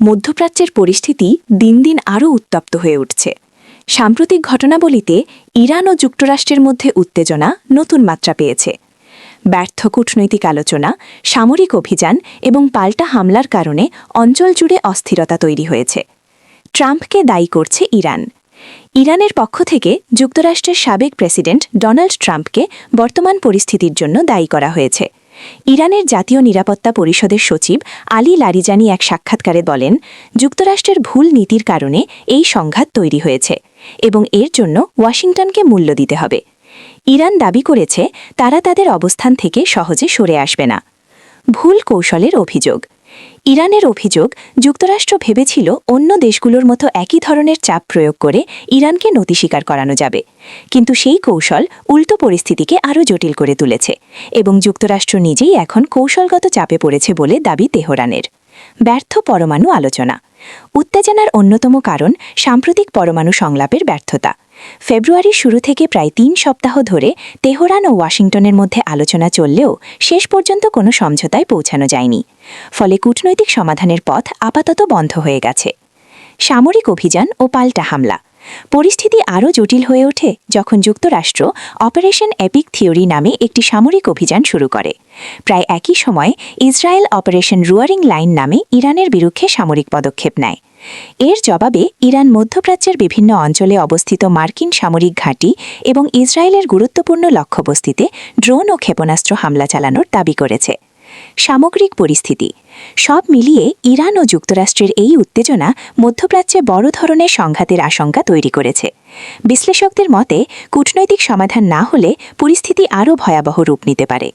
মধ্যপ্রাচ্যের পরিস্থিতি দিন দিন আরও উত্তপ্ত হয়ে উঠছে। সাম্প্রতিক ঘটনাবলিতে ইরান ও যুক্তরাষ্ট্রের মধ্যে উত্তেজনা নতুন মাত্রা পেয়েছে। ব্যর্থ কূটনৈতিক আলোচনা, সামরিক অভিযান এবং পাল্টা হামলার কারণে অঞ্চল জুড়ে অস্থিরতা তৈরি হয়েছে। ট্রাম্পকে দায়ী করছে ইরান। ইরানের পক্ষ থেকে যুক্তরাষ্ট্রের সাবেক প্রেসিডেন্ট ডোনাল্ড ট্রাম্পকে বর্তমান পরিস্থিতির জন্য দায়ী করা হয়েছে। ইরানের জাতীয় নিরাপত্তা পরিষদের সচিব আলী লারিজানি এক সাক্ষাৎকারে বলেন, যুক্তরাষ্ট্রের ভুল নীতির কারণে এই সংঘাত তৈরি হয়েছে এবং এর জন্য ওয়াশিংটনকে মূল্য দিতে হবে। ইরান দাবি করেছে তারা তাদের অবস্থান থেকে সহজে সরে আসবে না। ভুল কৌশলের অভিযোগ। ইরানের অভিযোগ, যুক্তরাষ্ট্র ভেবেছিল অন্য দেশগুলোর মতো একই ধরনের চাপ প্রয়োগ করে ইরানকে নতি স্বীকার করানো যাবে, কিন্তু সেই কৌশল উল্টো পরিস্থিতিকে আরও জটিল করে তুলেছে এবং যুক্তরাষ্ট্র নিজেই এখন কৌশলগত চাপে পড়েছে বলে দাবি তেহরানের। ব্যর্থ পরমাণু আলোচনা। উত্তেজনার অন্যতম কারণ সাম্প্রতিক পরমাণু সংলাপের ব্যর্থতা। ফেব্রুয়ারির শুরু থেকে প্রায় ৩ সপ্তাহ ধরে তেহরান ও ওয়াশিংটনের মধ্যে আলোচনা চললেও শেষ পর্যন্ত কোনো সমঝোতায় পৌঁছানো যায়নি। ফলে কূটনৈতিক সমাধানের পথ আপাতত বন্ধ হয়ে গেছে। সামরিক অভিযান ও পাল্টা হামলা। পরিস্থিতি আরও জটিল হয়ে ওঠে যখন যুক্তরাষ্ট্র অপারেশন এপিক থিওরি নামে একটি সামরিক অভিযান শুরু করে। প্রায় একই সময়ে ইসরায়েল অপারেশন রুয়ারিং লাইন নামে ইরানের বিরুদ্ধে সামরিক পদক্ষেপ নেয়। এর জবাবে ইরান মধ্যপ্রাচ্যের বিভিন্ন অঞ্চলে অবস্থিত মার্কিন সামরিক ঘাঁটি এবং ইসরায়েলের গুরুত্বপূর্ণ লক্ষ্যবস্তিতে ড্রোন ও ক্ষেপণাস্ত্র হামলা চালানোর দাবি করেছে। সামগ্রিক পরিস্থিতি। সব মিলিয়ে ইরান ও যুক্তরাষ্ট্রের এই উত্তেজনা মধ্যপ্রাচ্যে বড় ধরনের সংঘাতের আশঙ্কা তৈরি করেছে। বিশ্লেষকদের মতে, কূটনৈতিক সমাধান না হলে পরিস্থিতি আরও ভয়াবহ রূপ নিতে পারে।